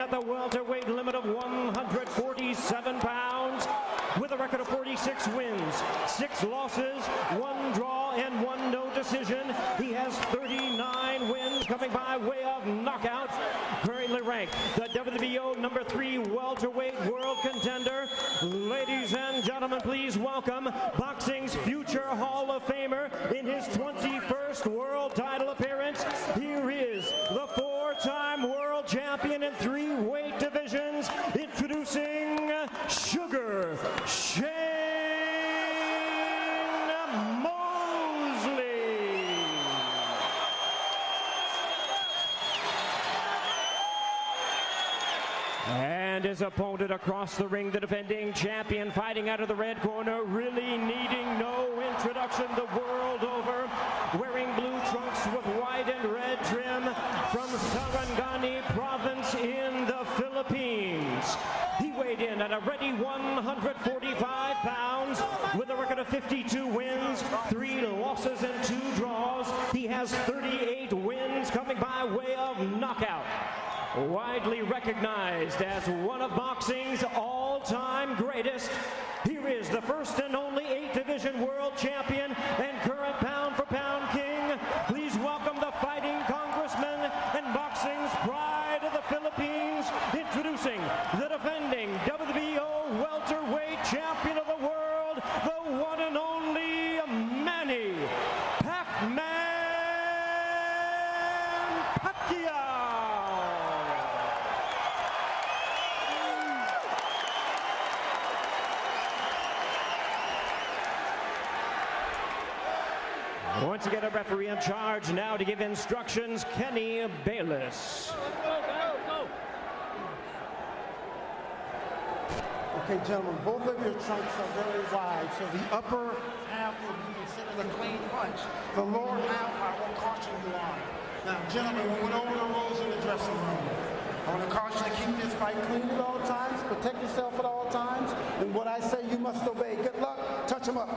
At the welterweight limit of 147 pounds, with a record of 46 wins, 6 losses, 1 draw, and 1 no decision. He has 39 wins coming by way of knockout. Currently ranked the WBO number 3 welterweight world contender. Ladies and gentlemen, please welcome boxing's future Hall of Famer in his 21st world title appearance. Here is the 4-time world champion in 3 weight divisions, introducing Sugar Shane Mosley. And his opponent across the ring, the defending champion, fighting out of the red corner, really needing no introduction the world over, wearing blue trunks with white and red trim, from Sarangani province in the Philippines. He weighed in at a ready 145 pounds with a record of 52 wins, 3 losses and 2 draws. He has 38 wins coming by way of knockout. Widely recognized as one of boxing's all-time greatest, here is the first and only 8-division world champion and current pound-for-pound king. Please welcome the fighting congressman and boxing's pride of the Philippines, introducing the defending WBO welterweight champion of the world, the one and only Manny Pacquiao. Once again, a referee in charge now to give instructions, Kenny Bayless. Okay, gentlemen, both of your trunks are very wide, so the upper half will be considered a clean punch. The lower half, I will caution you on. Now, gentlemen, we went over the rules in the dressing room. I want to caution you to keep this fight clean at all times, protect yourself at all times, and what I say you must obey. Good luck. Touch him up.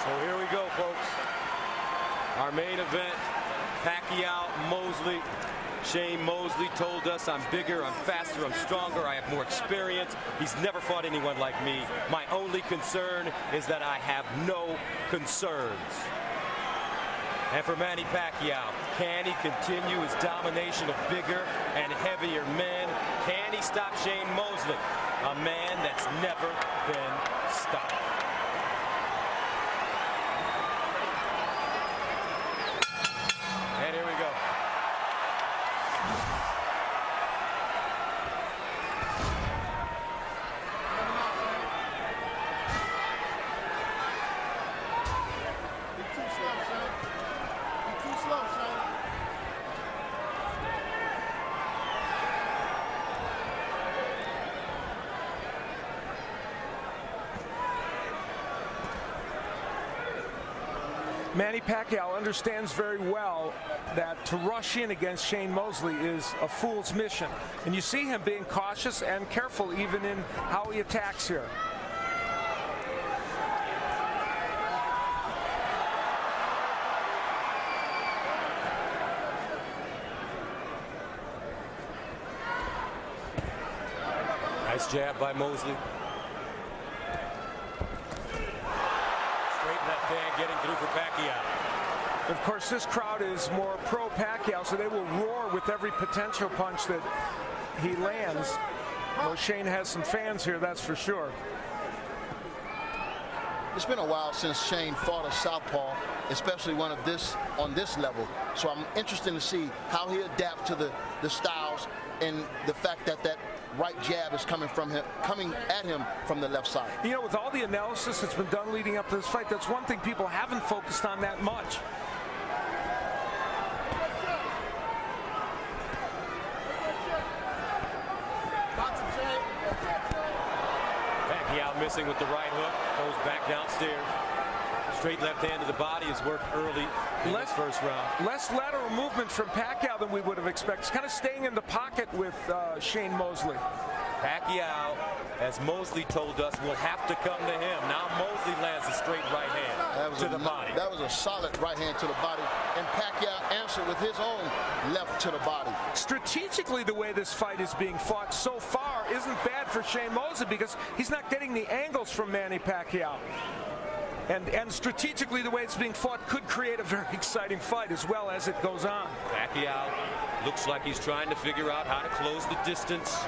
So here we go, folks. Our main event, Pacquiao, Mosley. Shane Mosley told us, I'm bigger, I'm faster, I'm stronger, I have more experience. He's never fought anyone like me. My only concern is that I have no concerns. And for Manny Pacquiao, can he continue his domination of bigger and heavier men? Can he stop Shane Mosley, a man that's never been stopped? And here we go. You're too slow, son. You're too slow, son. Manny Pacquiao understands very well that to rush in against Shane Mosley is a fool's mission. And you see him being cautious and careful even in how he attacks here. Nice jab by Mosley. Straight left hand getting through for Pacquiao. Of course, this crowd is more pro-Pacquiao, so they will roar with every potential punch that he lands. Well, Shane has some fans here, that's for sure. It's been a while since Shane fought a southpaw, especially one of this on this level. So I'm interested to see how he adapts to the styles and the fact that that right jab is coming at him from the left side. You know, with all the analysis that's been done leading up to this fight, that's one thing people haven't focused on that much. Pacquiao missing with the right hook, goes back downstairs. Straight left hand to the body has worked early in this first round. Less lateral movement from Pacquiao than we would have expected. He's kind of staying in the pocket with Shane Mosley. Pacquiao, as Mosley told us, will have to come to him. Now Mosley lands a straight right hand to the body. That was a solid right hand to the body, and Pacquiao answered with his own left to the body. Strategically, the way this fight is being fought so far isn't bad for Shane Mosley because he's not getting the angles from Manny Pacquiao. And strategically, the way it's being fought could create a very exciting fight as well as it goes on. Pacquiao looks like he's trying to figure out how to close the distance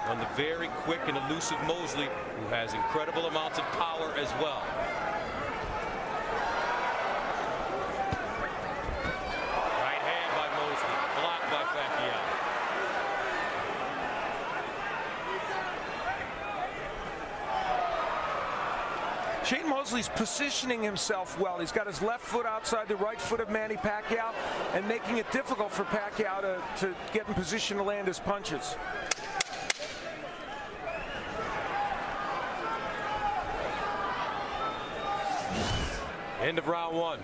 on the very quick and elusive Mosley, who has incredible amounts of power as well. Right hand by Mosley, blocked by Pacquiao. Shane Mosley's positioning himself well. He's got his left foot outside the right foot of Manny Pacquiao and making it difficult for Pacquiao to get in position to land his punches. End of round one.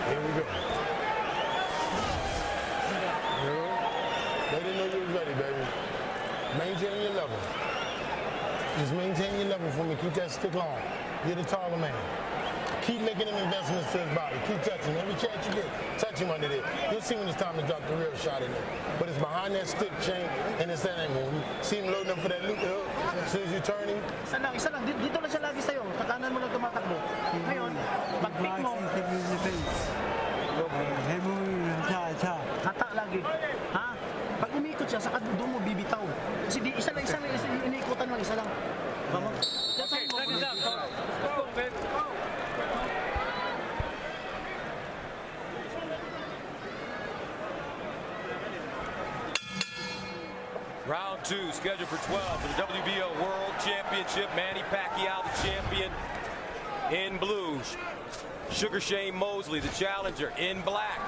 Here we go. They didn't know you was ready, baby. Maintain your level. Just maintain your level for me. Keep that stick long. You're the taller man. Keep making them investments to his body. Keep touching him. Every chance you get, touch him under there. You'll see when it's time to drop the real shot in there. But it's behind that stick chain, and it's that angle. You see him loading up for that loop hook. As soon as you turn him. Isa lang. Dito lang siya lagi sa'yo. Sa kanan mo lang tumatakbo. Ngayon, pag-pick mo, hata lagi. Ha? Pag umikot siya, saka doon mo bibitaw. Kasi di, isa lang, iniikutan lang, isa lang. Vamos. Okay, check it out. Go, man. Round two, scheduled for 12 for the WBO World Championship. Manny Pacquiao, the champion, in blue. Sugar Shane Mosley, the challenger, in black.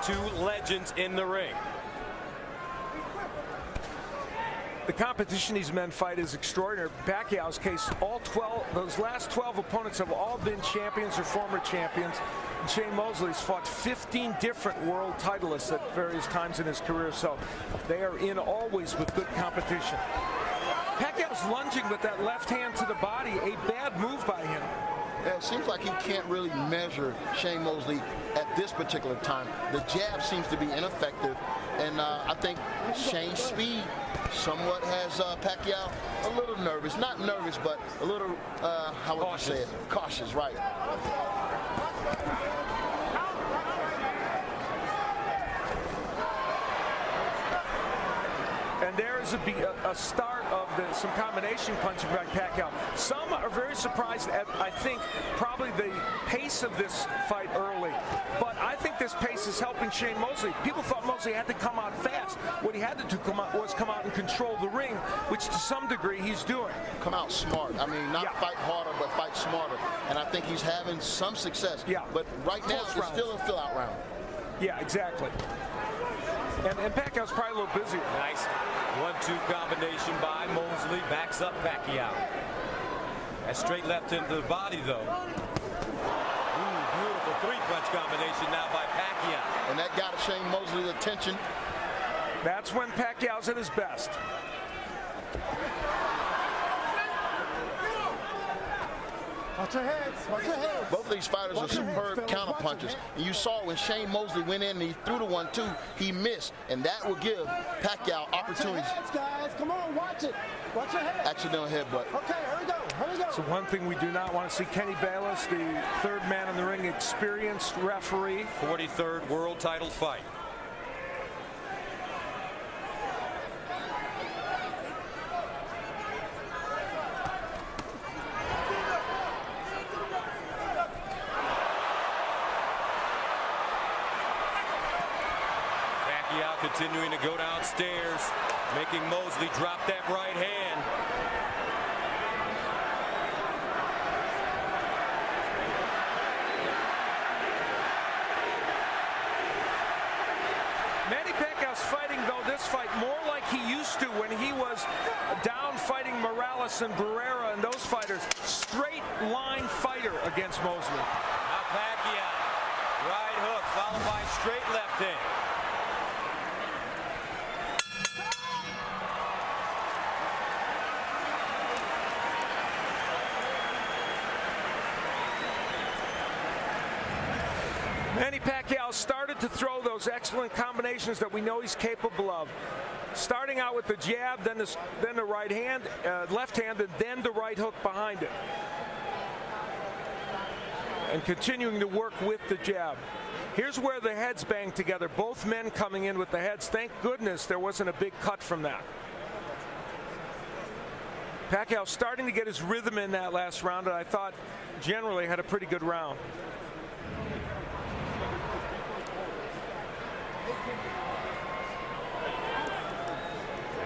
Two legends in the ring. The competition these men fight is extraordinary. Pacquiao's case, those last 12 opponents have all been champions or former champions. And Shane Mosley's fought 15 different world titleists at various times in his career, so they are in always with good competition. Pacquiao's lunging with that left hand to the body, a bad move by him. Yeah, it seems like he can't really measure Shane Mosley at this particular time. The jab seems to be ineffective, and I think Shane's speed somewhat has Pacquiao a little nervous. Not nervous, but a little, how would you say it? Cautious, right. And there is a start of some combination punching by Pacquiao. Some are very surprised at, I think, probably the pace of this fight early. But I think this pace is helping Shane Mosley. People thought Mosley had to come out fast. What he had to do was come out and control the ring, which to some degree he's doing. Come out smart. I mean, not fight harder, but fight smarter. And I think he's having some success. Yeah. But right now, it's still a fill-out round. Yeah, exactly. And Pacquiao's probably a little busier. Nice 1-2 combination by Mosley. Backs up Pacquiao. That straight left into the body, though. Ooh, beautiful three-punch combination now by Pacquiao. And that got Shane Mosley's attention. That's when Pacquiao's at his best. Watch your heads. Watch your heads. Both of these fighters are superb counterpunchers. And you saw when Shane Mosley went in and he threw the 1-2, he missed. And that will give Pacquiao opportunities. Watch your heads, guys. Come on, watch it. Watch your head. Accidental headbutt. Okay, here we go. Here we go. So one thing we do not want to see, Kenny Bayless, the third man in the ring, experienced referee. 43rd world title fight. Pacquiao continuing to go downstairs, making Mosley drop that right hand. Manny Pacquiao's fighting, though, this this fight more like he used to when he was down fighting Morales and Barrera and those fighters. Straight line fighter against Mosley. Now Pacquiao, right hook followed by straight left hand. Manny Pacquiao started to throw those excellent combinations that we know he's capable of. Starting out with the jab, then the right hand, left hand, and then the right hook behind it. And continuing to work with the jab. Here's where the heads bang together. Both men coming in with the heads. Thank goodness there wasn't a big cut from that. Pacquiao starting to get his rhythm in that last round, and I thought generally had a pretty good round.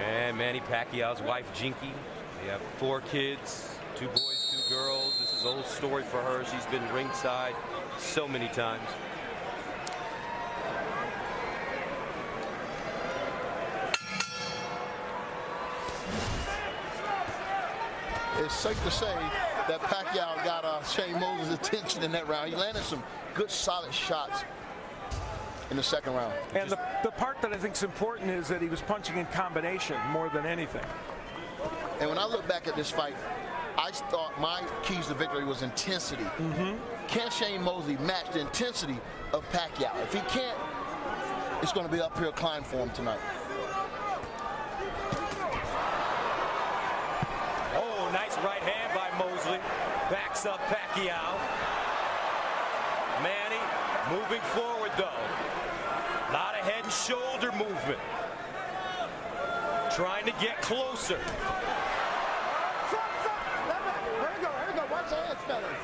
And Manny Pacquiao's wife, Jinky. They have 4 kids, 2 boys, 2 girls. This is an old story for her. She's been ringside so many times. It's safe to say that Pacquiao got Shane Mosley's attention in that round. He landed some good, solid shots in the second round. And the part that I think is important is that he was punching in combination more than anything. And when I look back at this fight, I thought my keys to victory was intensity. Can Shane Mosley match the intensity of Pacquiao? If he can't, it's going to be an uphill climb for him tonight. Oh, nice right hand by Mosley. Backs up Pacquiao. Manny moving forward, though. A lot of head and shoulder movement. Trying to get closer. Here we go. Watch your hands, fellas.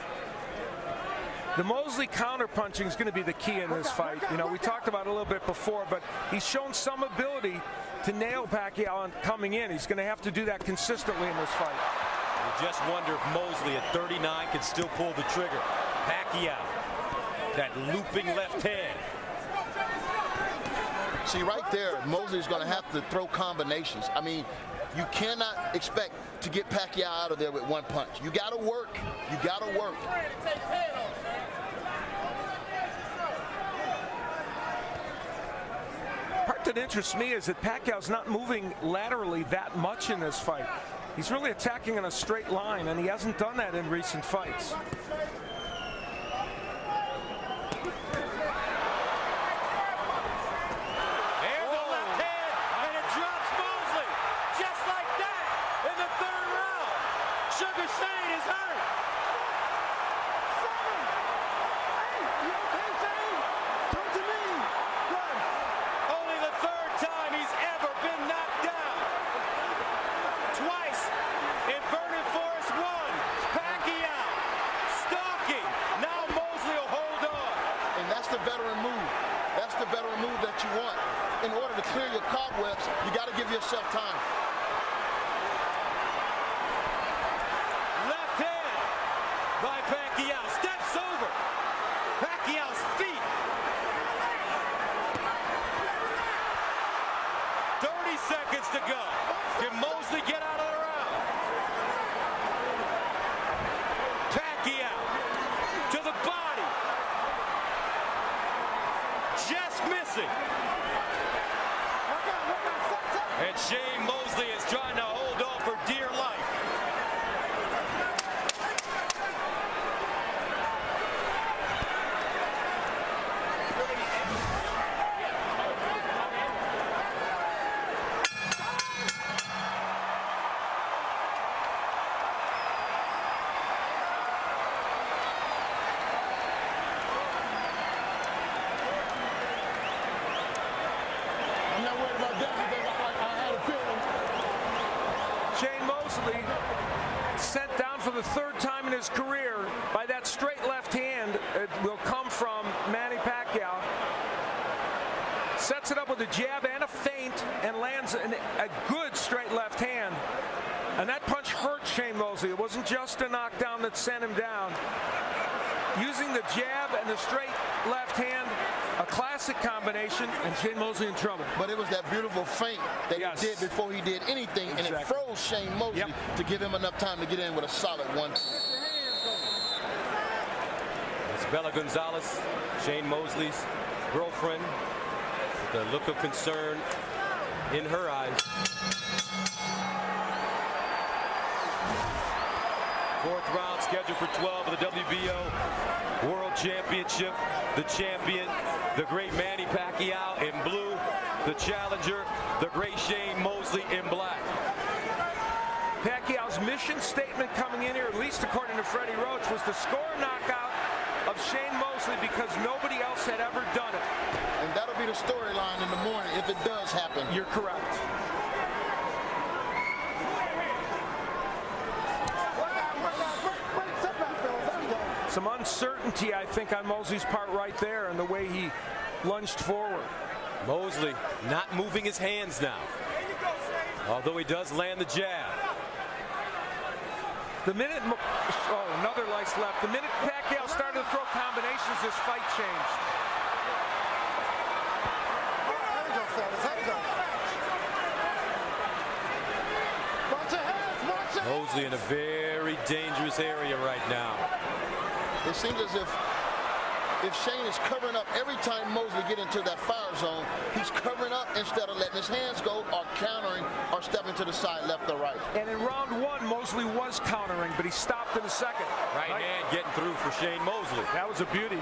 The Mosley counterpunching is going to be the key in this fight. You know, we talked about it a little bit before, but he's shown some ability to nail Pacquiao coming in. He's going to have to do that consistently in this fight. You just wonder if Mosley at 39 can still pull the trigger. Pacquiao, that looping left hand. See, right there, Mosley's going to have to throw combinations. I mean, you cannot expect to get Pacquiao out of there with one punch. You got to work. You got to work. Part that interests me is that Pacquiao's not moving laterally that much in this fight. He's really attacking in a straight line, and he hasn't done that in recent fights. In order to clear your cobwebs, you got to give yourself time. Left hand by Pacquiao. Steps over Pacquiao's feet. 30 seconds to go. Can Mosley get out of the round? Pacquiao to the body. Just missing. And Shane Mosley is trying to hold on for dear life. I'm not worried about that because I had a feeling. Shane Mosley sent down for the 3rd time in his career by that straight left hand. It will come from Manny Pacquiao. Sets it up with a jab and a feint and lands a good straight left hand. And that punch hurt Shane Mosley. It wasn't just a knockdown that sent him down. using the jab and the straight left hand, a classic combination, and Shane Mosley in trouble. But it was that beautiful feint that he did before he did anything, and it froze Shane Mosley to give him enough time to get in with a solid one. It's Bella Gonzalez, Shane Mosley's girlfriend, with a look of concern in her eyes. Fourth round scheduled for 12 of the WBO World Championship. The champion, the great Manny Pacquiao in blue. The challenger, the great Shane Mosley in black. Pacquiao's mission statement coming in here, at least according to Freddie Roach, was to score a knockout of Shane Mosley because nobody else had ever done it. And that'll be the storyline in the morning if it does happen. You're correct. Some uncertainty, I think, on Mosley's part right there and the way he lunged forward. Mosley not moving his hands now, although he does land the jab. The minute, another lice left. The minute Pacquiao started to throw combinations, this fight changed. Mosley in a very dangerous area right now. It seems as if Shane is covering up every time Mosley get into that fire zone, he's covering up instead of letting his hands go or countering or stepping to the side left or right. And in round one, Mosley was countering, but he stopped in the second. Right hand getting through for Shane Mosley. That was a beauty.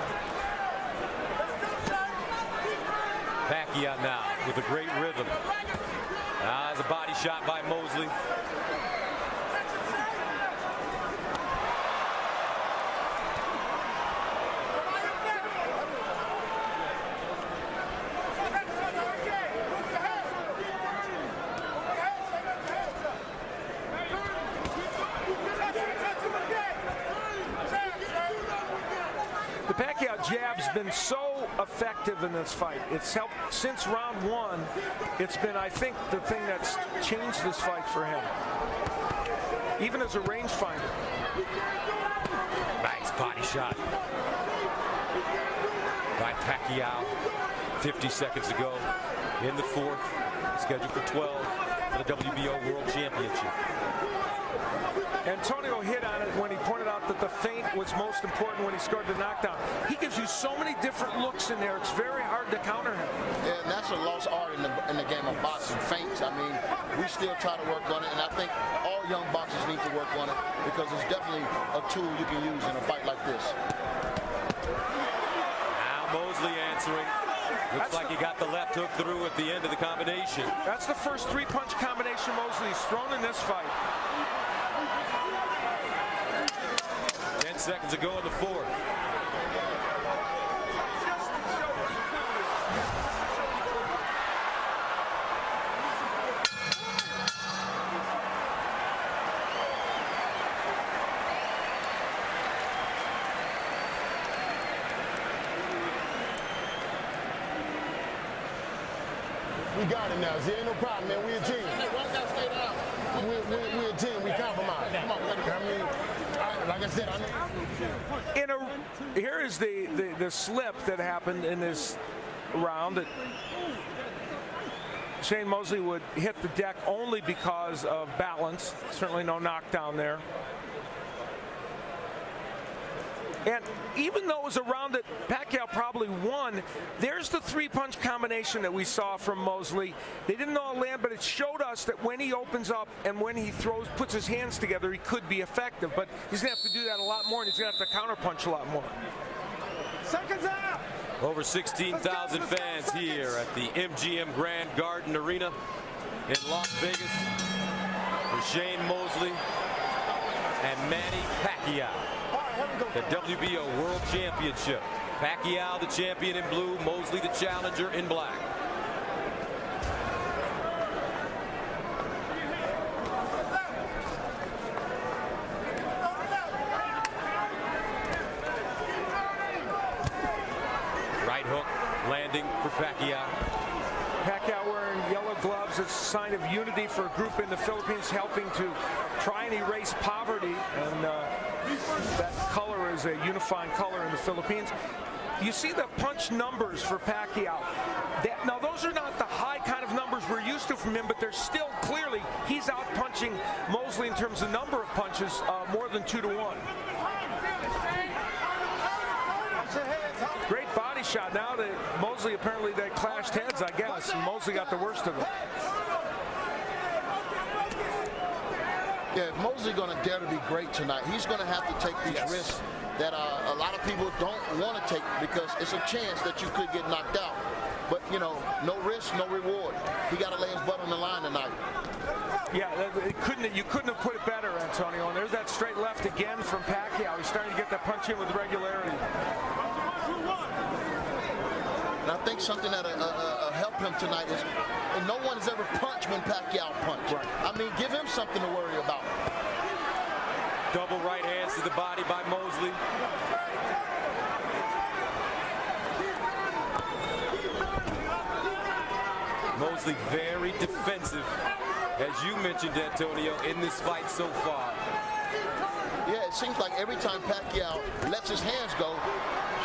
Pacquiao now with a great rhythm. That's a body shot by Mosley. The Pacquiao jab's been so effective in this fight. It's helped since round one. It's been, I think, the thing that's changed this fight for him, even as a rangefinder. Nice body shot by Pacquiao 50 seconds ago in the fourth, scheduled for 12 for the WBO World Championship. Antonio hit on it when he pointed out that the feint was most important when he scored the knockdown. He gives you so many different looks in there. It's very hard to counter him. Yeah, and that's a lost art in the game of boxing, feints. I mean, we still try to work on it, and I think all young boxers need to work on it because it's definitely a tool you can use in a fight like this. Now Mosley answering. Looks like he got the left hook through at the end of the combination. That's the first three-punch combination Mosley's thrown in this fight. 10 seconds ago in the fourth. We got it now. See, ain't no problem, man. We a team. We a team. We compromise. Come on, I mean, like I said, Here is the slip that happened in this round. That Shane Mosley would hit the deck only because of balance. Certainly no knockdown there. And even though it was a round that Pacquiao probably won, there's the three-punch combination that we saw from Mosley. They didn't all land, but it showed us that when he opens up and when he puts his hands together, he could be effective. But he's going to have to do that a lot more, and he's going to have to counterpunch a lot more. Seconds out. Over 16,000 fans here at the MGM Grand Garden Arena in Las Vegas for Shane Mosley and Manny Pacquiao. The WBO World Championship. Pacquiao the champion in blue, Mosley the challenger in black. Right hook landing for Pacquiao. Pacquiao wearing yellow gloves is a sign of unity for a group in the Philippines helping to try and erase poverty. And That color is a unifying color in the Philippines. You see the punch numbers for Pacquiao. Now, those are not the high kind of numbers we're used to from him, but they're still clearly, he's out-punching Mosley in terms of number of punches, more than 2-1. Great body shot. Now that Mosley, apparently they clashed heads, I guess, and Mosley got the worst of it. Yeah, if Mosley going to dare to be great tonight, he's going to have to take these risks that a lot of people don't want to take, because it's a chance that you could get knocked out. But, you know, no risk, no reward. He got to lay his butt on the line tonight. Yeah, you couldn't have put it better, Antonio. And there's that straight left again from Pacquiao. He's starting to get that punch in with regularity. And I think something that help him tonight is, and no one has ever punched when Pacquiao punched. Right. I mean, give him something to worry about. Double right hands to the body by Mosley. Mosley very defensive, as you mentioned, Antonio, in this fight so far. Yeah, it seems like every time Pacquiao lets his hands go,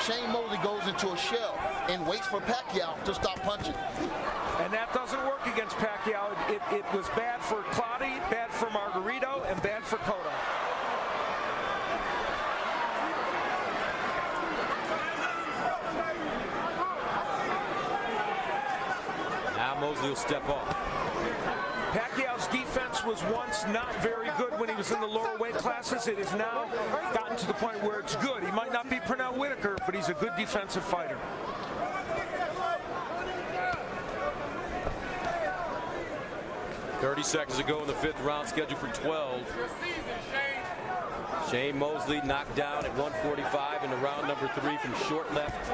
Shane Mosley goes into a shell and waits for Pacquiao to stop punching. And that doesn't work against Pacquiao. It was bad for Clottey, bad for Margarito, and bad for Cotto. Now Mosley will step off. Pacquiao's defense was once not very good when he was in the lower weight classes. It has now gotten to the point where it's good. He might not be Pernell Whitaker, but he's a good defensive fighter. .30 seconds to go in the 5th round, scheduled for 12. Shane Mosley knocked down at 145 into round number 3 from short left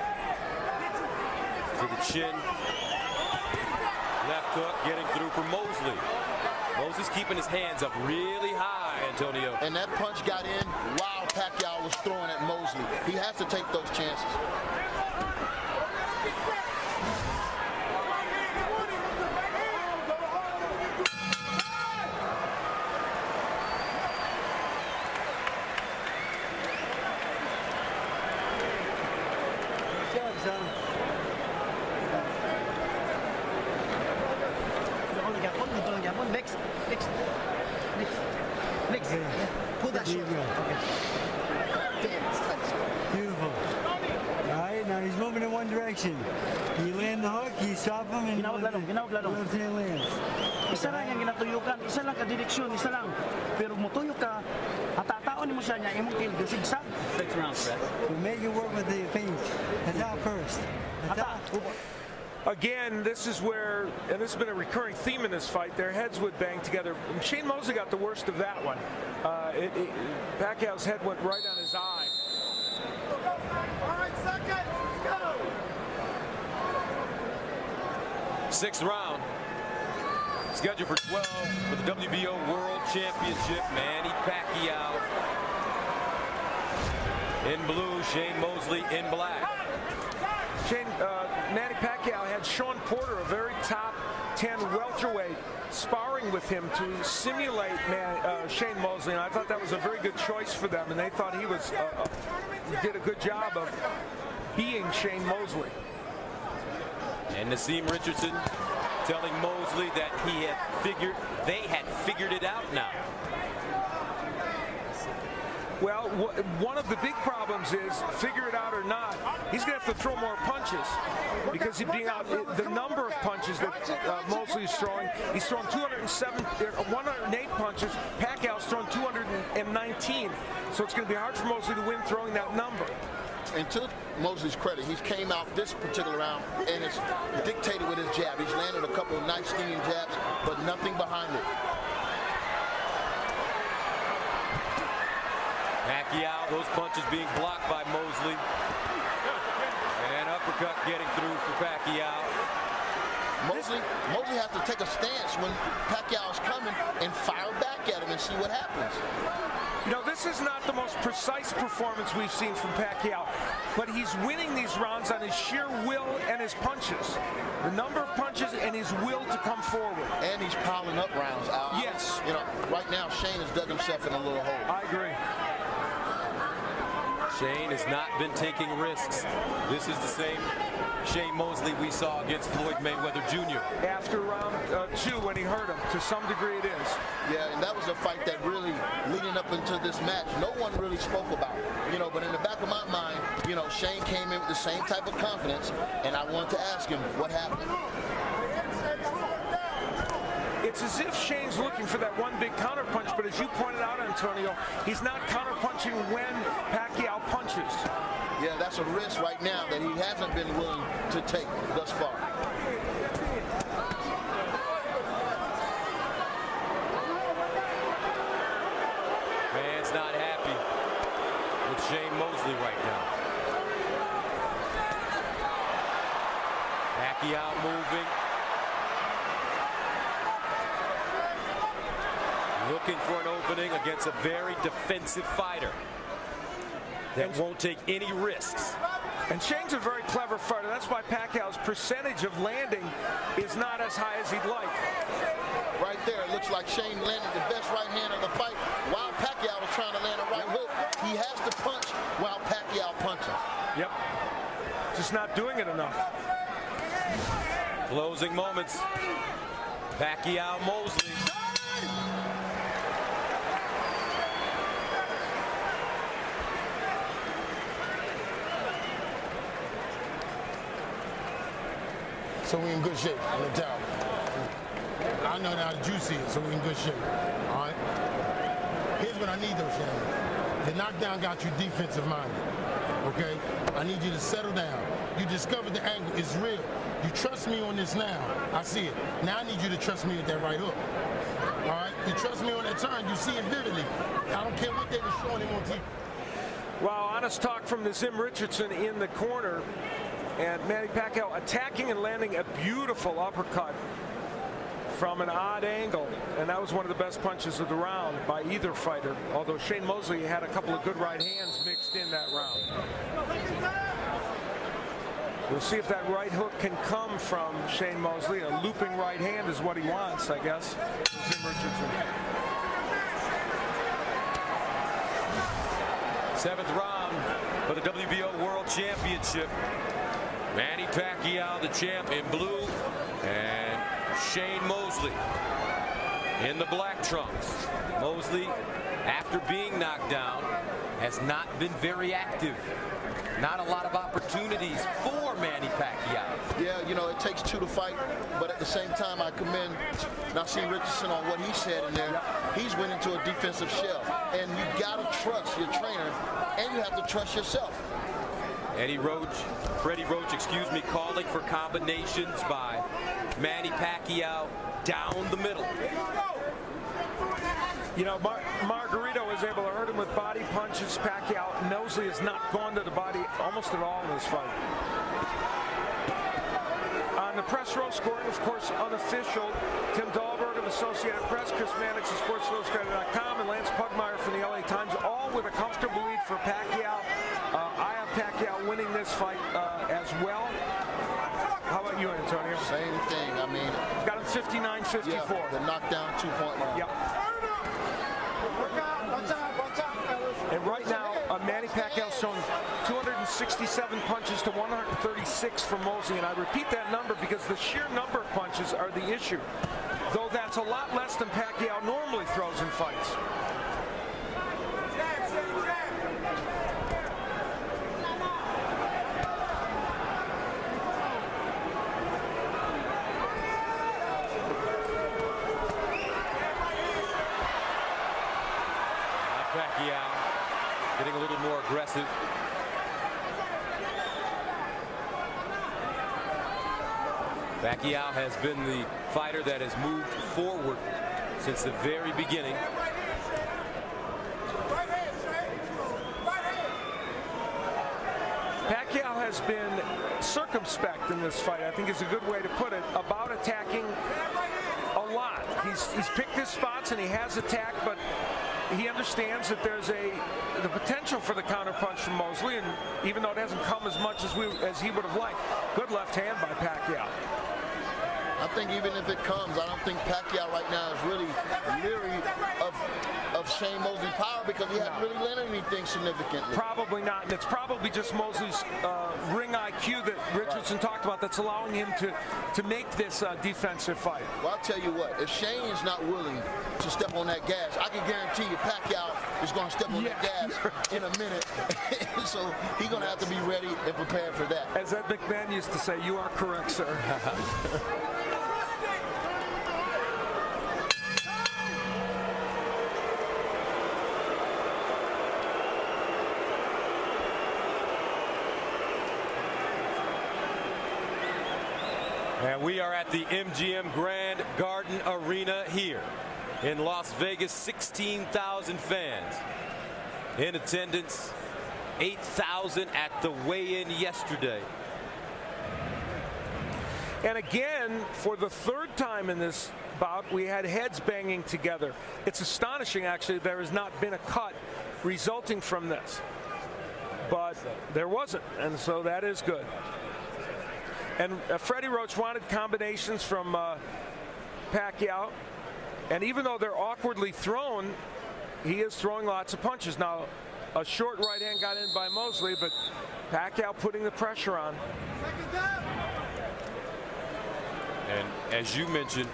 to the chin. Left hook getting through for Mosley. Mosley's keeping his hands up really high, Antonio. And that punch got in while Pacquiao was throwing at Mosley. He has to take those chances. Pull that short. Okay. Beautiful. All right, now he's moving in one direction. You land the hook, you stop him, and left hand lands. Isa lang yung ginatuyukan, isa lang ka direksyon, isa lang. Pero mutuyok ka, hatataon mo siya niya, imong kill, zigzag. 6 rounds, Brad. So make it work with the feint. Attack first. Attack. Again, this is where, and this has been a recurring theme in this fight, their heads would bang together. Shane Mosley got the worst of that one. Pacquiao's head went right on his eye. All right, second, go. 6th round, scheduled for 12 for the WBO World Championship. Manny Pacquiao in blue, Shane Mosley in black. Manny Pacquiao had Sean Porter, a very top 10 welterweight, sparring with him to simulate Shane Mosley, and I thought that was a very good choice for them, and they thought he was did a good job of being Shane Mosley. And Naseem Richardson telling Mosley that they had figured it out now. Well, one of the big problems is, figure it out or not, he's going to have to throw more punches, because he's being out the number of punches that Mosley is throwing. He's thrown 108 punches. Pacquiao's thrown 219. So it's going to be hard for Mosley to win throwing that number. And to Mosley's credit, he came out this particular round and it's dictated with his jab. He's landed a couple of nice stinging jabs, but nothing behind it. Pacquiao, those punches being blocked by Mosley. And uppercut getting through for Pacquiao. Mosley has to take a stance when Pacquiao is coming and fire back at him and see what happens. You know, this is not the most precise performance we've seen from Pacquiao, but he's winning these rounds on his sheer will and his punches. The number of punches and his will to come forward. And he's piling up rounds out. Yes. You know, right now Shane has dug himself in a little hole. I agree. Shane has not been taking risks. This is the same Shane Mosley we saw against Floyd Mayweather Jr. After round 2 when he hurt him, to some degree it is. Yeah, and that was a fight that really, leading up into this match, no one really spoke about. But in the back of my mind, Shane came in with the same type of confidence, and I wanted to ask him what happened. It's as if Shane's looking for that one big counterpunch, but as you pointed out, Antonio, he's not counterpunching when Pacquiao punches. Yeah, that's a risk right now that he hasn't been willing to take thus far. Fans not happy with Shane Mosley right now. Pacquiao moving. Looking for an opening against a very defensive fighter that won't take any risks. And Shane's a very clever fighter. That's why Pacquiao's percentage of landing is not as high as he'd like. Right there, it looks like Shane landed the best right hand of the fight while Pacquiao was trying to land a right hook. He has to punch while Pacquiao punches. Yep. Just not doing it enough. Closing moments. Pacquiao Mosley. So we're in good shape, no doubt. I know how juicy it is, so we're in good shape. All right? Here's what I need though, Shannon. The knockdown got you defensive minded. Okay? I need you to settle down. You discovered the angle. It's real. You trust me on this now. I see it. Now I need you to trust me with that right hook. All right? You trust me on that turn. You see it vividly. I don't care what they were showing him on TV. Well, honest talk from the Zim Richardson in the corner. And Manny Pacquiao attacking and landing a beautiful uppercut from an odd angle. And that was one of the best punches of the round by either fighter. Although Shane Mosley had a couple of good right hands mixed in that round. We'll see if that right hook can come from Shane Mosley. A looping right hand is what he wants, I guess. Zim Richardson. 7th round for the WBO World Championship. Manny Pacquiao, the champ, in blue, and Shane Mosley in the black trunks. Mosley, after being knocked down, has not been very active. Not a lot of opportunities for Manny Pacquiao. Yeah, it takes 2 to fight, but at the same time, I commend Nassim Richardson on what he said in there. He's went into a defensive shell, and you gotta trust your trainer, and you have to trust yourself. Freddie Roach, calling for combinations by Manny Pacquiao down the middle. Margarito was able to hurt him with body punches. Pacquiao, Mosley has not gone to the body almost at all in this fight. On the press row, scoring, of course, unofficial. Tim Dahlberg of Associated Press, Chris Mannix of SportsIllustrated.com, and Lance Pugmire from the LA Times, all with a comfortable lead for Pacquiao. I have Pacquiao winning this fight as well. How about you, Antonio? Same thing. I mean, got him 59-54. Yeah, the knockdown 2-point round. Yep. And right now, Manny Pacquiao's shown 267 punches to 136 from Mosley. And I repeat that number because the sheer number of punches are the issue. Though that's a lot less than Pacquiao normally throws in fights. Pacquiao getting a little more aggressive. Pacquiao has been the fighter that has moved forward since the very beginning. Pacquiao has been circumspect in this fight, I think is a good way to put it, about attacking a lot. He's picked his spots and he has attacked, but he understands that there's the potential for the counterpunch from Mosley, and even though it hasn't come as much as he would have liked. Good left hand by Pacquiao. I think even if it comes, I don't think Pacquiao right now is really leery of of Shane Mosley's power because he hadn't really landed anything significantly. Probably not, and it's probably just Mosley's ring IQ that Richardson talked about that's allowing him to make this defensive fight. Well, I'll tell you what, if Shane is not willing to step on that gas, I can guarantee you Pacquiao is going to step on that gas in a minute. So he's going to have to be ready and prepared for that. As Ed McMahon used to say, you are correct, sir. And we are at the MGM Grand Garden Arena here in Las Vegas. 16,000 fans in attendance. 8,000 at the weigh-in yesterday. And again, for the third time in this bout, we had heads banging together. It's astonishing, actually, there has not been a cut resulting from this. But there wasn't, and so that is good. And Freddie Roach wanted combinations from Pacquiao. And even though they're awkwardly thrown, he is throwing lots of punches. Now, a short right hand got in by Mosley, but Pacquiao putting the pressure on. And as you mentioned,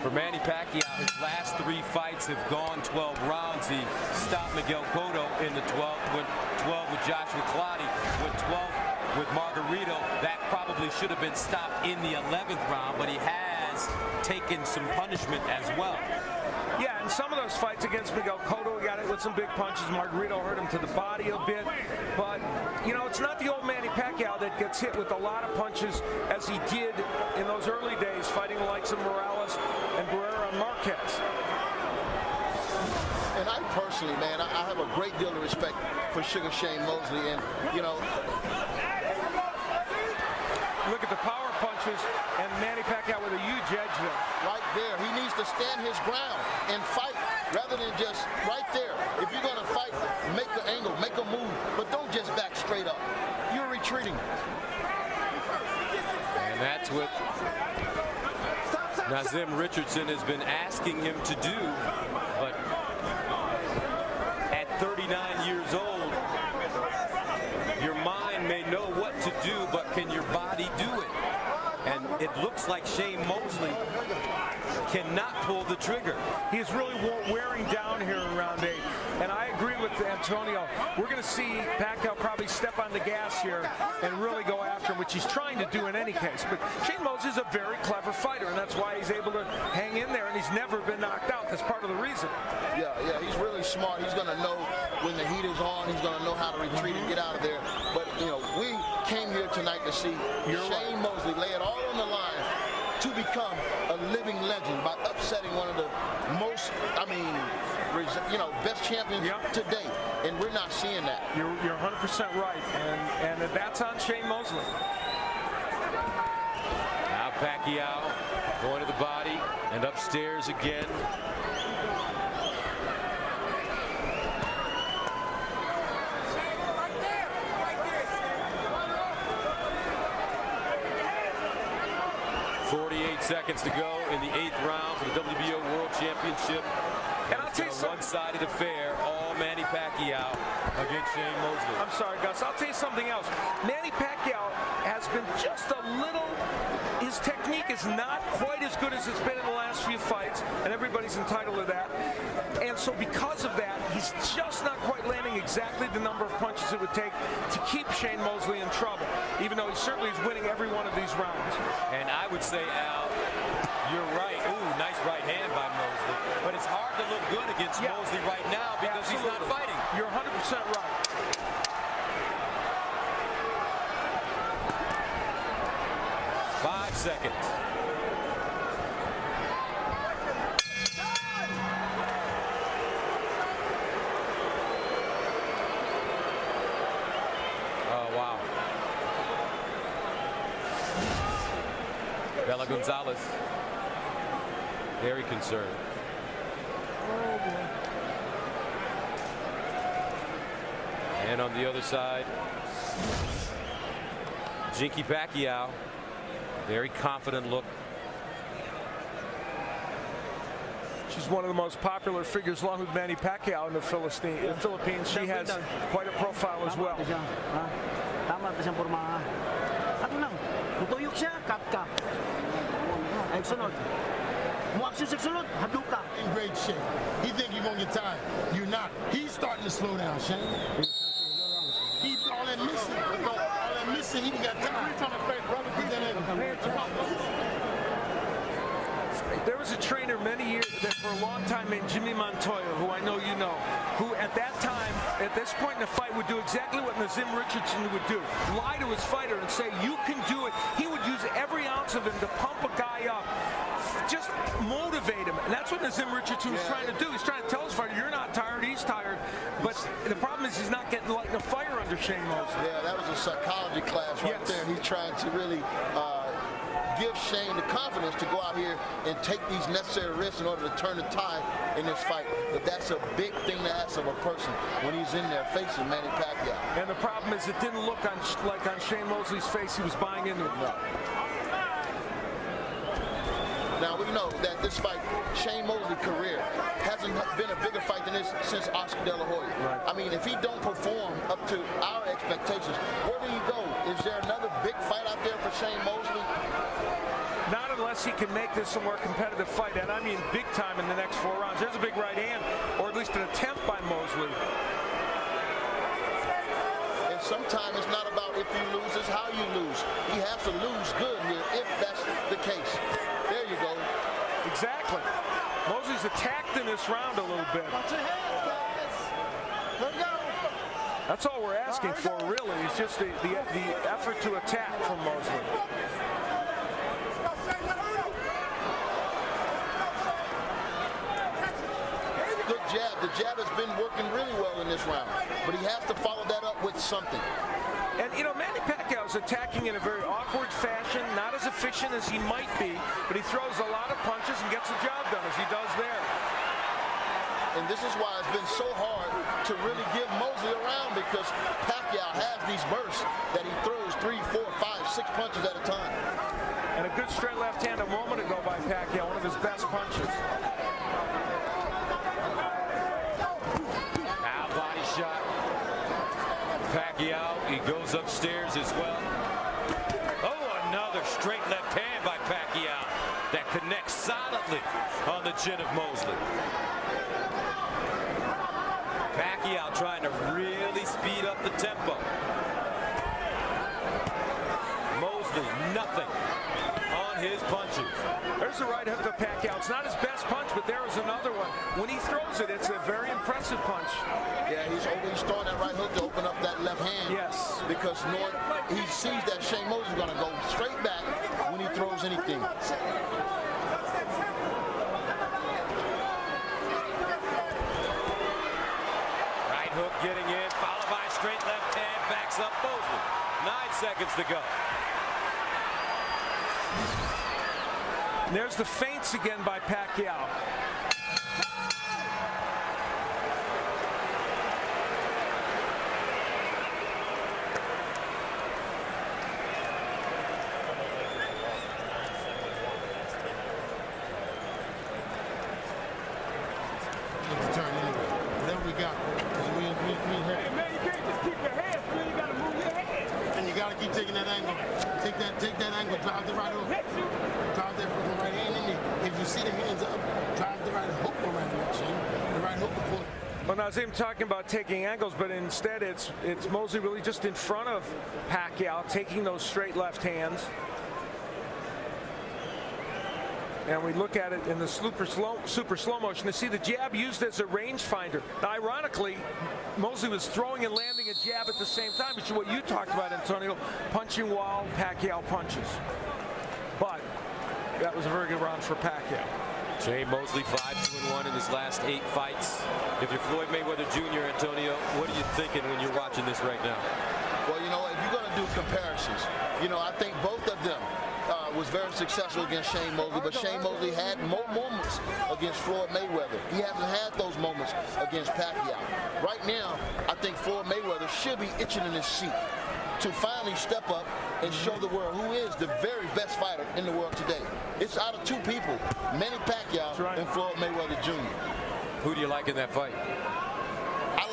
for Manny Pacquiao, his last 3 fights have gone 12 rounds. He stopped Miguel Cotto in the 12th, went 12 with Joshua Clottey, went 12 with Margarito. That probably should have been stopped in the 11th round, but he has taken some punishment as well. Yeah, and some of those fights against Miguel Cotto, he got it with some big punches. Margarito hurt him to the body a bit. But, you know, it's not the old Manny Pacquiao that gets hit with a lot of punches as he did in those early days, fighting the likes of Morales and Barrera and Marquez. And I personally, man, I have a great deal of respect for Sugar Shane Mosley. And, you know, look at the power punches and Manny Pacquiao with a huge edge there. Right there. He needs to stand his ground and fight rather than just right there. If you're going to fight, make an angle, make a move, but don't just back straight up. You're retreating. And that's what Nazim Richardson has been asking him to do. But at 39 years old, your mind may know what to do, but can your body do it? And it looks like Shane Mosley cannot pull the trigger. He's really wearing down here in round 8. And I agree with Antonio. We're going to see Pacquiao probably step on the gas here and really go after him, which he's trying to do in any case. But Shane Mosley is a very clever fighter, and that's why he's able to hang in there, and he's never been knocked out. That's part of the reason. Yeah, he's really smart. He's going to know when the heat is on. He's going to know how to retreat and get out of there. But, you know, we came here tonight to see Shane Mosley lay it all on the line to become a living legend by upsetting one of the most, best champions to date. And we're not seeing that. You're 100% right. And that's on Shane Mosley. Now Pacquiao going to the body and upstairs again. Seconds to go in the 8th round for the WBO World Championship. And I'll tell you something. One-sided affair, all Manny Pacquiao against Shane Mosley. I'm sorry, Gus. I'll tell you something else. Manny Pacquiao has been just a little, his technique is not quite as good as it's been in the last few fights, and everybody's entitled to that. And so because of that, he's just not quite landing exactly the number of punches it would take to keep Shane Mosley in trouble, even though he certainly is winning every one of these rounds. And I would say, Al, you're right. Ooh, nice right hand by Mosley. But it's hard to look good against Mosley right now because he's not fighting. You're 100% right. Seconds. Oh, wow. Bella Gonzalez, very concerned. And on the other side, Jinky Pacquiao. Very confident look. She's one of the most popular figures along with Manny Pacquiao in the Philippines. She has quite a profile as well. Tama ito siyang pormahan. Ato lang, mutuyok siya, cut. Ay sunod. Muaksyon sa sulod, haduka. In great shape. He think you're going to get tired. You're not. He's starting to slow down, Shane. All that missing, he got tired. There was a trainer many years for a long time named Jimmy Montoya, who I know you know, who at that time, at this point in the fight, would do exactly what Nazim Richardson would do. Lie to his fighter and say, you can do it. He would use every ounce of him to pump a guy up. Just motivate him. And that's what Nazim Richardson was trying to do. He's trying to tell his fighter, you're not tired, he's tired. But the problem is he's not getting lighting a fire under Shane Mosley. Yeah, that was a psychology class right there. He's trying to really give Shane the confidence to go out here and take these necessary risks in order to turn the tide in this fight. But that's a big thing to ask of a person when he's in there facing Manny Pacquiao. And the problem is it didn't look like on Shane Mosley's face he was buying into it. No. Now we know that this fight, Shane Mosley's career, hasn't been a bigger fight than this since Oscar De La Hoya. Right. I mean, if he don't perform up to our expectations, where do he go? Is there another big fight out there for Shane Mosley? Not unless he can make this a more competitive fight, and I mean big time in the next 4 rounds. There's a big right hand, or at least an attempt by Mosley. And sometimes it's not about if you lose, it's how you lose. He has to lose good here if that's the case. There you go. Exactly. Mosley's attacked in this round a little bit. That's all we're asking for, really. It's just the effort to attack from Mosley. Good jab. The jab has been working really well in this round, but he has to follow that up with something. And, you know, Manny Pacquiao is attacking in a very awkward fashion, not as efficient as he might be, but he throws a lot of punches and gets the job done, as he does there. And this is why it's been so hard to really give Mosley a round, because Pacquiao has these bursts that he throws 3, 4, 5, 6 punches at a time. And a good straight left hand a moment ago by Pacquiao, one of his best punches. Now body shot. Pacquiao, he goes upstairs as well. Oh, another straight left hand by Pacquiao that connects solidly on the chin of Mosley. Pacquiao trying to really speed up the tempo. Mosley, nothing on his punches. There's the right hook to Pacquiao. It's not his best punch, but there is another one. When he throws it, it's a very impressive punch. Yeah, he's throwing that right hook to open up that left hand. Yes. Because he sees that Shane Mosley is going to go straight back when he throws anything. Right hook getting in, followed by a straight left hand, backs up Mosley. 9 seconds to go. And there's the feints again by Pacquiao. Whatever we got. Hey, man, you can't just keep your hands free. You got to move your hands. And you got to keep taking that angle. Take that angle. Drive the right hook. Drive that from the right hand in there. If you see the hands up, drive the right hook around that chin. The right hook before. Well, Nazim talking about taking angles, but instead it's Mosley really just in front of Pacquiao, taking those straight left hands. And we look at it in the super slow motion to see the jab used as a rangefinder. Now, ironically, Mosley was throwing and landing a jab at the same time, which is what you talked about, Antonio, punching while Pacquiao punches. But that was a very good round for Pacquiao. Shane Mosley 5-1 in his last 8 fights. If you're Floyd Mayweather Jr., Antonio, what are you thinking when you're watching this right now? Well, you know, if you're going to do comparisons, you know, I think both of them was very successful against Shane Mosley, but Shane Mosley had more moments against Floyd Mayweather. He hasn't had those moments against Pacquiao. Right now, I think Floyd Mayweather should be itching in his seat. to finally step up and show the world who is the very best fighter in the world today. It's out of two people, Manny Pacquiao and Floyd Mayweather Jr. Who do you like in that fight? I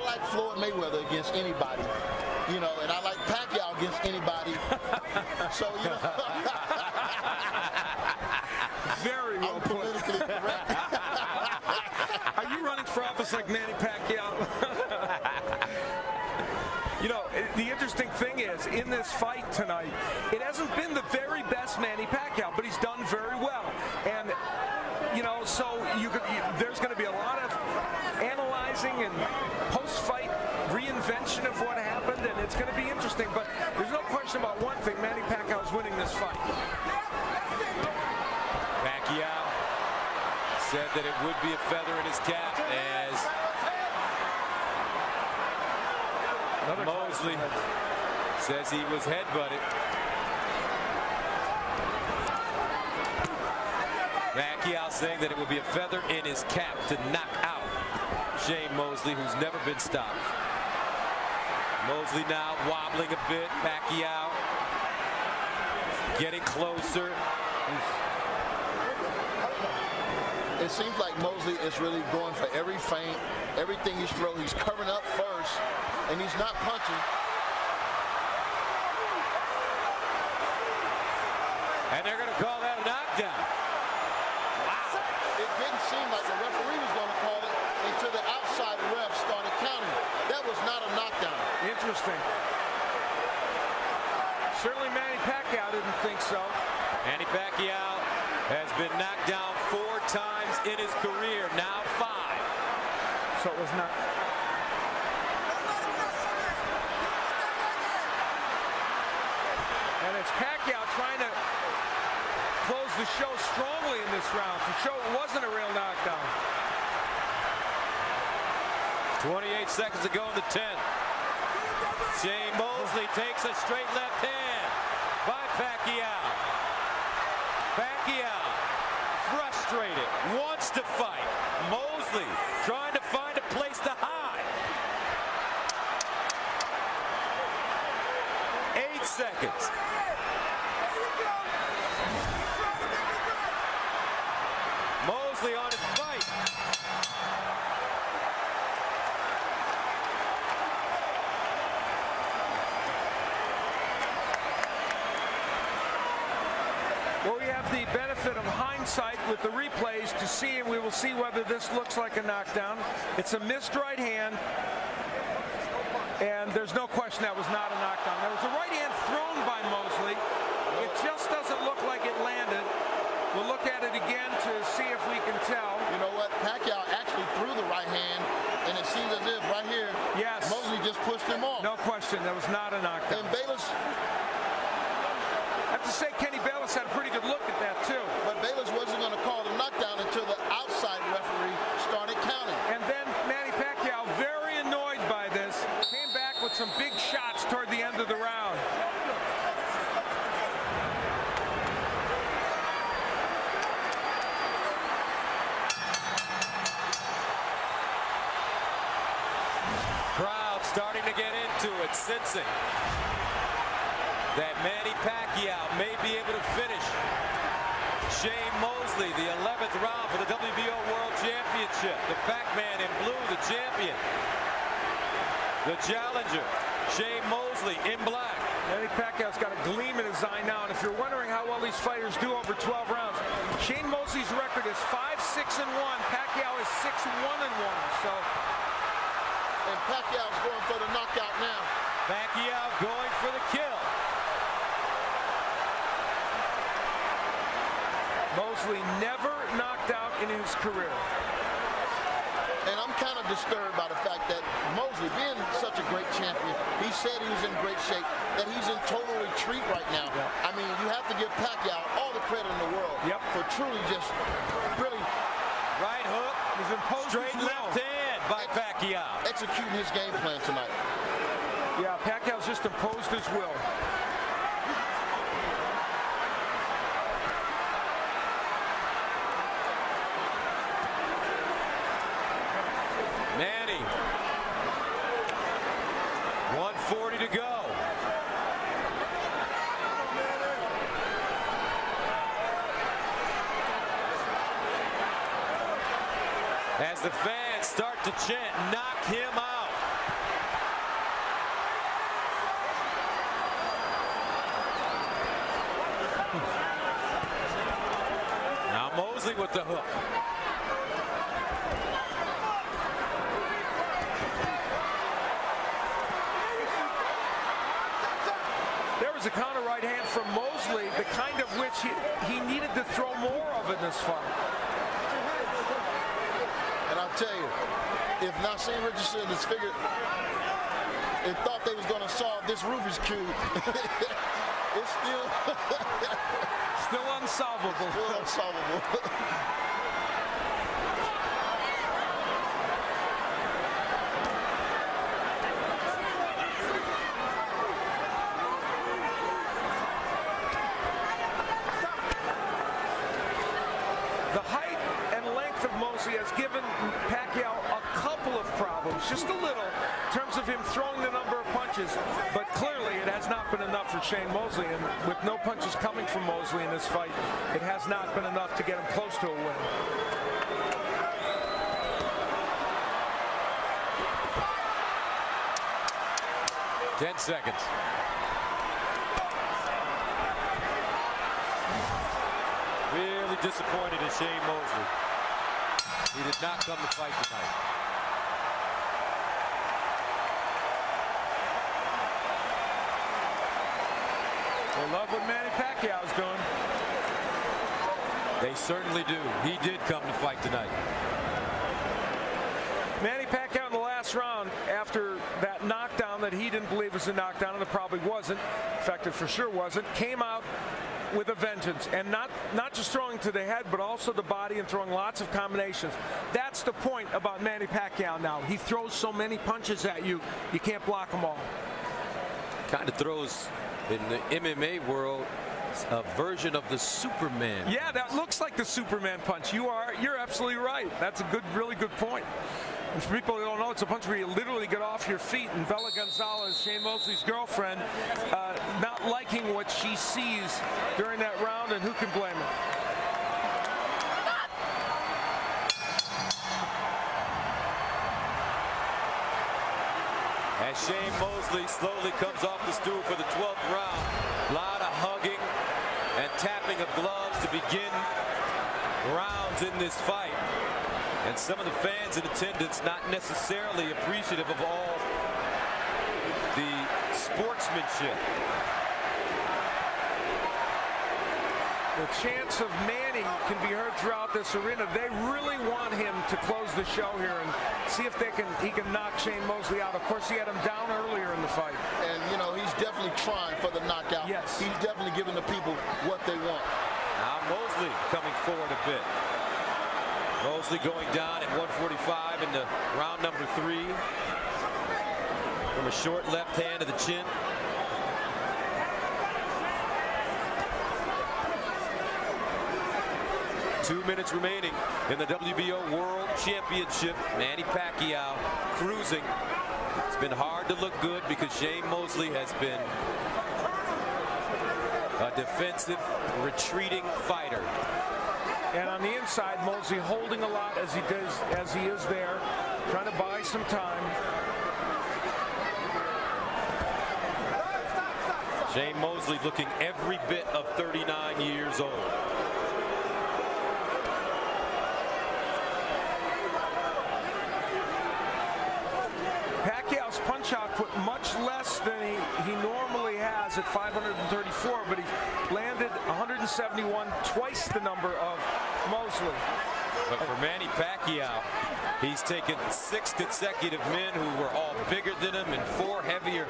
like Floyd Mayweather against anybody, you know, and I like Pacquiao against anybody. So, you know. Very well put. Politically correct. Are you running for office like Manny Pacquiao? You know, the interesting thing is, in this fight tonight, it hasn't been the very best Manny Pacquiao, but he's done very well. And, you know, so there's going to be a lot of analyzing and post-fight reinvention of what happened, and it's going to be interesting. But there's no question about one thing, Manny Pacquiao's winning this fight. Pacquiao said that it would be a feather in his cap as Mosley says he was headbutted. Pacquiao saying that it would be a feather in his cap to knock out Shane Mosley, who's never been stopped. Mosley now wobbling a bit. Pacquiao getting closer. It seems like Mosley is really going for every feint, everything he's throwing. He's covering up first, and he's not punching. And they're going to call that a knockdown. Wow. It didn't seem like the referee was going to call it until the outside ref started counting. That was not a knockdown. Interesting. Certainly Manny Pacquiao didn't think so. Manny Pacquiao has been knocked down 4 times in his career, now 5. So it was not. And it's Pacquiao trying to close the show strongly in this round to show it wasn't a real knockdown. 28 seconds to go in the 10th. Shane Mosley takes a straight left hand by Pacquiao. Pacquiao, frustrated, wants to fight. Mosley trying to find a place to hide. 8 seconds. Mosley on his fight. Well, we have the benefit of hindsight with the replays to see, and we will see whether this looks like a knockdown. It's a missed right hand, and there's no question that was not a knockdown. There was a right hand thrown by Mosley. It just doesn't look like it landed. We'll look at it again to see if we can tell. You know what? Pacquiao actually threw the right hand, and it seems as if right here, yes, Mosley just pushed him off. No question, that was not a knockdown. And Bayless, I have to say, Kenny Bayless had a pretty good look at that, too. but Bayless wasn't going to call the knockdown until the outside referee started counting. And then Manny Pacquiao, very annoyed by this, came back with some big shots toward the end of the round. Crowd starting to get into it, sensing that Manny Pacquiao may be able to finish Shane Mosley, the 11th round for the WBO World Championship. The Pac-Man in blue, the champion. The challenger, Shane Mosley in black. Manny Pacquiao's got a gleam in his eye now, and if you're wondering how well these fighters do over 12 rounds, Shane Mosley's record is 5-6-1. Pacquiao is 6-1-1. So, And Pacquiao's going for the knockout now. Pacquiao going for the kill. Mosley never knocked out in his career. And I'm kind of disturbed by the fact that Mosley, being such a great champion, he said he was in great shape, that he's in total retreat right now. Yeah. I mean, you have to give Pacquiao all the credit in the world for truly just really Right hook, He's imposed straight his will. left hand by Pacquiao. executing his game plan tonight. Yeah, Pacquiao's just imposed his will. Manny, 140 to go. as the fans start to chant, knock him out. Now Mosley with the hook. There was a counter right hand from Mosley, the kind of which he needed to throw more of in this fight. And I'll tell you, if Nassim Richardson is figured and thought they was going to solve this Rubik's Cube, it's still still unsolvable. Still unsolvable. The height and length of Mosley has given Pacquiao a couple of problems, just a little, in terms of him throwing the number of punches. But clearly it has not been enough for Shane Mosley, and with no punches coming from Mosley in this fight, it has not been enough to get him close to a win. Ten seconds. Really disappointed in Shane Mosley. He did not come to fight tonight. They love what Manny Pacquiao's doing. They certainly do. He did come to fight tonight. Manny Pacquiao in the last round, after that knockdown that he didn't believe was a knockdown, and it probably wasn't, in fact it for sure wasn't, came out with a vengeance, and not just throwing to the head, but also the body, and throwing lots of combinations. That's the point about Manny Pacquiao now. He throws so many punches at you, you can't block them all. Kind of throws, in the MMA world, a version of the Superman. Yeah, that looks like the Superman punch. You're absolutely right. That's a really good point. And for people who don't know, it's a punch where you literally get off your feet. And Bella Gonzalez, Shane Mosley's girlfriend, not liking what she sees during that round, and who can blame her? As Shane Mosley slowly comes off the stool for the 12th round, a lot of hugging and tapping of gloves to begin rounds in this fight. And some of the fans in attendance not necessarily appreciative of all the sportsmanship. The chants of Manny can be heard throughout this arena. They really want him to close the show here and see if he can knock Shane Mosley out. Of course, he had him down earlier in the fight. And, you know, he's definitely trying for the knockout. Yes. He's definitely giving the people what they want. Now Mosley coming forward a bit. Mosley going down at 145 into round number 3 from a short left hand to the chin. Two minutes remaining in the WBO World Championship. Manny Pacquiao cruising. It's been hard to look good because Shane Mosley has been a defensive, retreating fighter. And on the inside, Mosley holding a lot as he is there, trying to buy some time. Shane Mosley looking every bit of 39 years old. Pacquiao's punch output much less than he normally has at 534, but he landed 171, twice the number of Mosley. But for Manny Pacquiao, he's taken 6 consecutive men who were all bigger than him in 4 heavier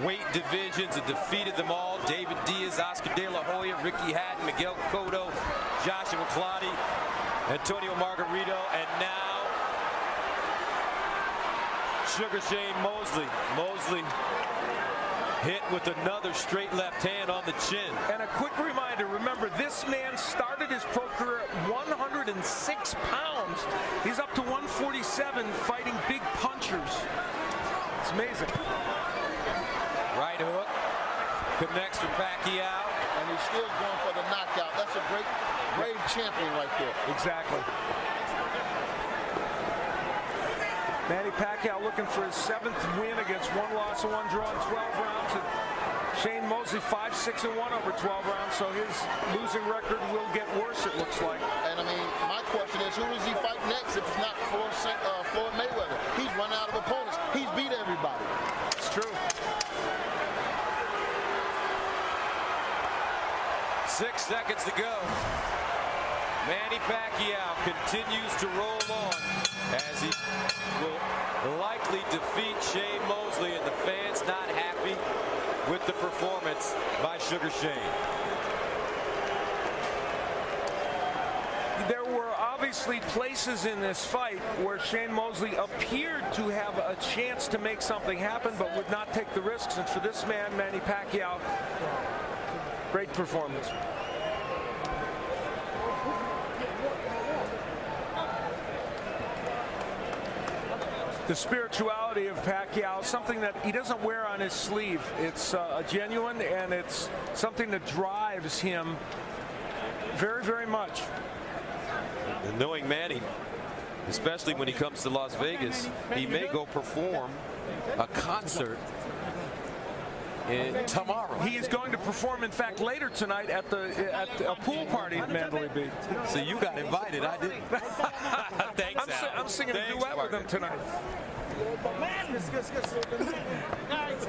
weight divisions and defeated them all. David Diaz, Oscar De La Hoya, Ricky Hatton, Miguel Cotto, Joshua Clottey, Antonio Margarito, and now Sugar Shane Mosley. Mosley hit with another straight left hand on the chin. And a quick reminder, remember, this man started his pro career at 106 pounds. He's up to 147 fighting big punchers. It's amazing. Right hook connects for Pacquiao. And he's still going for the knockout. That's a great, brave champion right there. Exactly. Manny Pacquiao looking for his 7th win against 1 loss and 1 draw in 12 rounds. And Shane Mosley 5-6-1 over 12 rounds, so his losing record will get worse, it looks like. And I mean, my question is, who does he fight next if it's not Floyd Mayweather? He's run out of opponents. He's beat everybody. It's true. 6 seconds to go. Manny Pacquiao continues to roll on as he will likely defeat Shane Mosley, and the fans not happy with the performance by Sugar Shane. There were obviously places in this fight where Shane Mosley appeared to have a chance to make something happen, but would not take the risks. And for this man, Manny Pacquiao, great performance. The spirituality of Pacquiao, something that he doesn't wear on his sleeve. It's genuine, and it's something that drives him very, very much. And knowing Manny, especially when he comes to Las Vegas, he may go perform a concert tomorrow. He is going to perform, in fact, later tonight at a pool party at Mandalay Bay. So you got invited, I didn't. Thanks, I'm singing a duet with him tonight.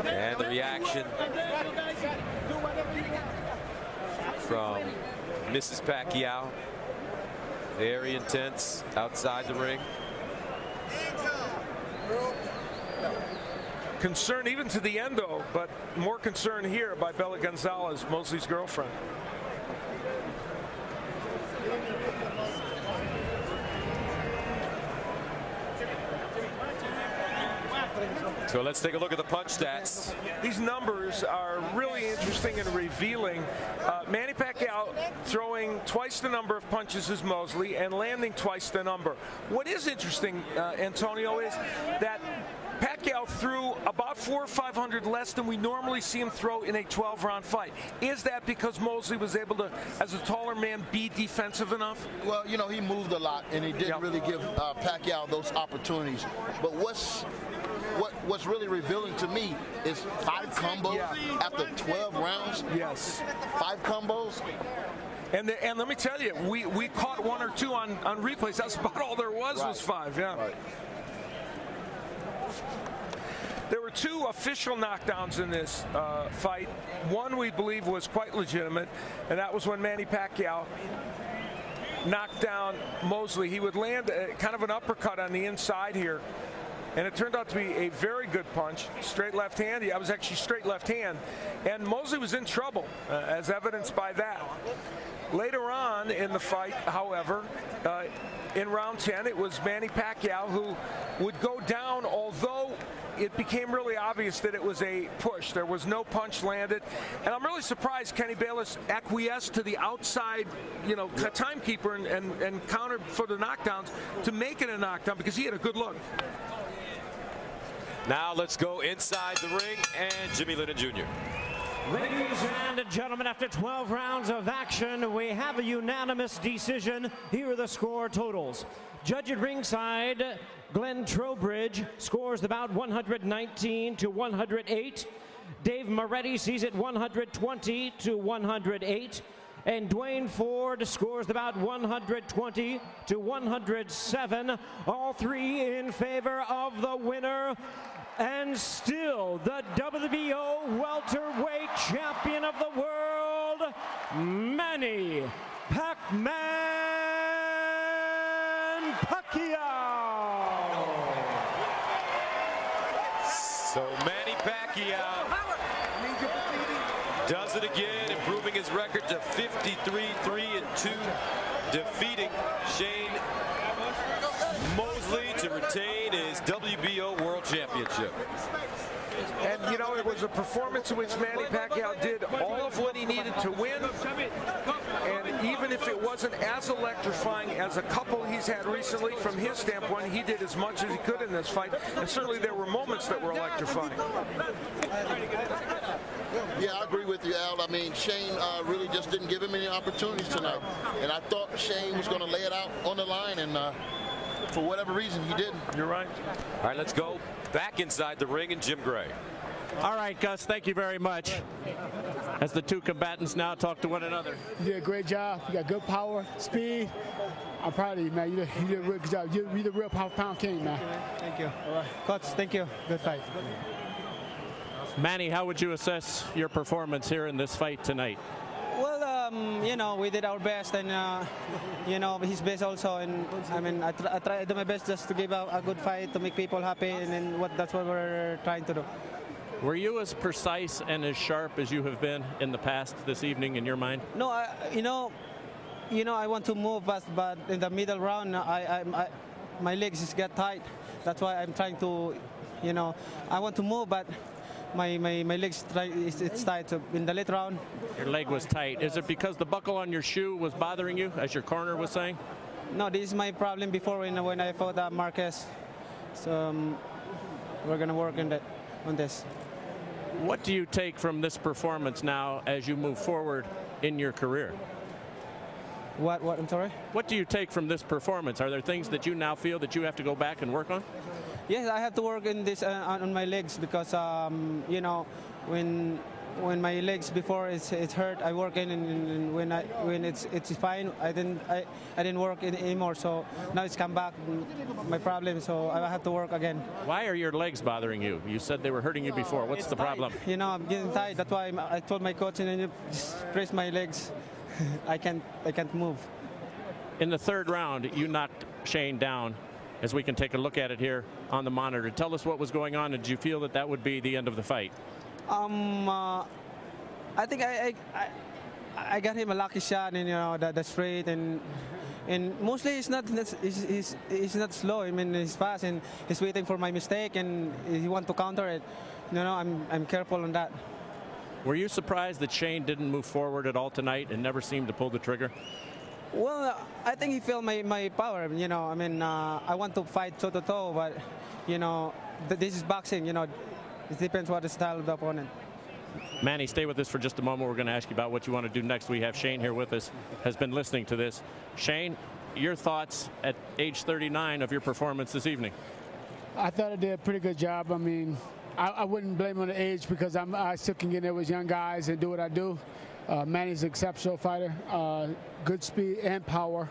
And the reaction from Mrs. Pacquiao, very intense outside the ring. Concern even to the end, though, but more concern here by Bella Gonzalez, Mosley's girlfriend. So let's take a look at the punch stats. These numbers are really interesting and revealing. Manny Pacquiao throwing twice the number of punches as Mosley and landing twice the number. What is interesting, Antonio, is that Pacquiao threw about 400 or 500 less than we normally see him throw in a 12-round fight. Is that because Mosley was able to, as a taller man, be defensive enough? Well, you know, he moved a lot, and he didn't really give Pacquiao those opportunities. But what's really revealing to me is 5 combos after 12 rounds. Yes. 5 combos. And let me tell you, we caught 1 or 2 on replays. That's about all there was 5. Yeah. Right. There were 2 official knockdowns in this fight. One we believe was quite legitimate, and that was when Manny Pacquiao knocked down Mosley. He would land kind of an uppercut on the inside here, and it turned out to be a very good punch. Straight left hand. I was actually straight left hand, and Mosley was in trouble, as evidenced by that. Later on in the fight, however, in round 10, it was Manny Pacquiao who would go down, although it became really obvious that it was a push. There was no punch landed. And I'm really surprised Kenny Bayless acquiesced to the outside, timekeeper and countered for the knockdowns to make it a knockdown because he had a good look. Now let's go inside the ring and Jimmy Lennon Jr. Ladies and gentlemen, after 12 rounds of action, we have a unanimous decision. Here are the score totals. Judge at ringside, Glenn Trowbridge, scores about 119 to 108. Dave Moretti sees it 120 to 108. And Dwayne Ford scores about 120 to 107. All 3 in favor of the winner. And still the WBO welterweight champion of the world, Manny Pac-Man Pacquiao. So Manny Pacquiao does it again, improving his record to 53-3-2, defeating Shane Mosley to retain his WBO World Championship. And, it was a performance in which Manny Pacquiao did all of what he needed to win. And even if it wasn't as electrifying as a couple he's had recently, from his standpoint, he did as much as he could in this fight. And certainly there were moments that were electrifying. Yeah, I agree with you, Al. I mean, Shane really just didn't give him any opportunities tonight. And I thought Shane was going to lay it out on the line, and for whatever reason, he didn't. You're right. All right, let's go back inside the ring and Jim Gray. All right, Gus, thank you very much. As the two combatants now talk to one another. You did a great job. You got good power, speed. I'm proud of you, man. You did a real good job. You're the real pound king, man. Thank you. All right. Coach, thank you. Good fight. Manny, how would you assess your performance here in this fight tonight? Well, you know, we did our best, and you know, his best also. And I mean, I try to do my best just to give a good fight to make people happy, and then that's what we're trying to do. Were you as precise and as sharp as you have been in the past this evening in your mind? No, you know, I want to move fast, but in the middle round, my legs just get tight. That's why I'm trying to, you know, I want to move, but my legs it's tight. So in the late round, your leg was tight. Is it because the buckle on your shoe was bothering you, as your corner was saying? No, this is my problem before when I fought Marquez. So we're gonna work on this. What do you take from this performance now as you move forward in your career? What? I'm sorry? What do you take from this performance? Are there things that you now feel that you have to go back and work on? Yes, I have to work in this on my legs because you know, when my legs before it's hurt, I work in, and when it's fine, I didn't work in anymore. So now it's come back, my problem. So I have to work again. Why are your legs bothering you? You said they were hurting you before. What's the problem? You know, I'm getting tired. That's why I told my coach, and then just press my legs. I can't move. In the third round, you knocked Shane down, as we can take a look at it here on the monitor. Tell us what was going on, and did you feel that would be the end of the fight? I think I got him a lucky shot, and you know, the straight, and mostly he's not slow. I mean, he's fast, and he's waiting for my mistake, and he want to counter it. You know, I'm careful on that. Were you surprised that Shane didn't move forward at all tonight and never seemed to pull the trigger? Well, I think he felt my power. You know, I mean, I want to fight toe to toe, but you know, this is boxing. You know, it depends what the style of the opponent. Manny, stay with us for just a moment. We're going to ask you about what you want to do next. We have Shane here with us, has been listening to this. Shane, your thoughts at age 39 of your performance this evening? I thought I did a pretty good job. I mean, I wouldn't blame on the age because I still can get in there with young guys and do what I do. Manny's an exceptional fighter, good speed and power.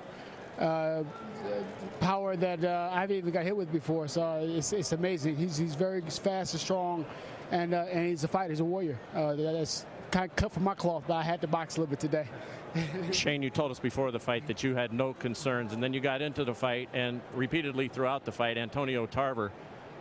Power that I haven't even got hit with before, so it's amazing. He's very fast and strong, and he's a fighter. He's a warrior. That's kind of cut from my cloth, but I had to box a little bit today. Shane, you told us before the fight that you had no concerns, and then you got into the fight, and repeatedly throughout the fight, Antonio Tarver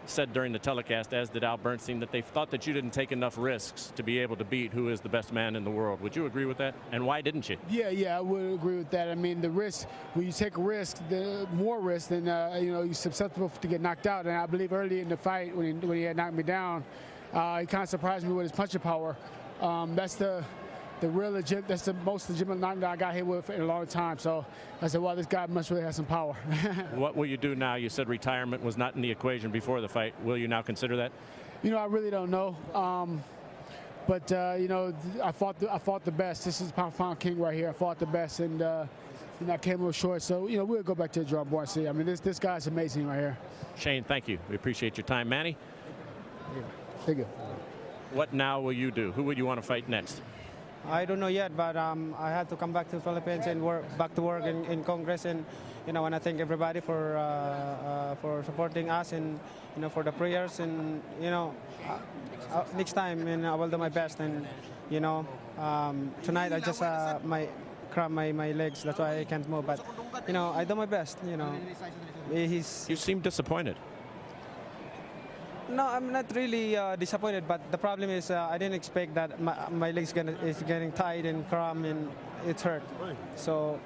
said during the telecast, as did Al Bernstein, that they thought that you didn't take enough risks to be able to beat who is the best man in the world. Would you agree with that? And why didn't you? Yeah, I would agree with that. I mean, the risk, when you take a risk, the more risk, then you know, you're susceptible to get knocked out. And I believe early in the fight, when he had knocked me down, he kind of surprised me with his punching power. That's the most legitimate knockdown I got hit with in a long time. So I said, well, this guy must really have some power. What will you do now? You said retirement was not in the equation before the fight. Will you now consider that? You know, I really don't know. But you know, I fought the best. This is pound for pound king right here. I fought the best, and you know, I came a little short. So you know, we'll go back to the drawing board and see. I mean, this guy's amazing right here. Shane, thank you. We appreciate your time. Manny? Thank you. What now will you do? Who would you want to fight next? I don't know yet, but I had to come back to the Philippines and back to work in Congress, and you know, I want to thank everybody for supporting us, and you know, for the prayers, and you know, next time, and I will do my best, and you know, tonight I just cramp my legs, that's why I can't move, but you know, I do my best. You know, you seem disappointed. No, I'm not really disappointed, but the problem is I didn't expect that my legs is getting tight and cramp, and it's hurt. So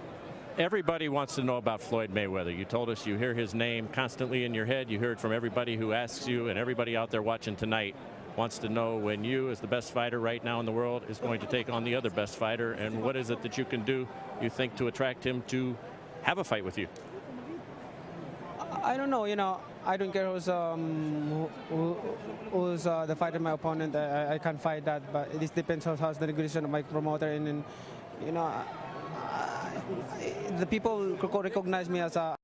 everybody wants to know about Floyd Mayweather. You told us you hear his name constantly in your head. You hear it from everybody who asks you, and everybody out there watching tonight wants to know when you, as the best fighter right now in the world, is going to take on the other best fighter, and what is it that you can do, you think, to attract him to have a fight with you? I don't know, you know, I don't care who's the fighter, my opponent. I can't fight that, but it depends on how's the negotiation of my promoter, and you know, the people recognize me as a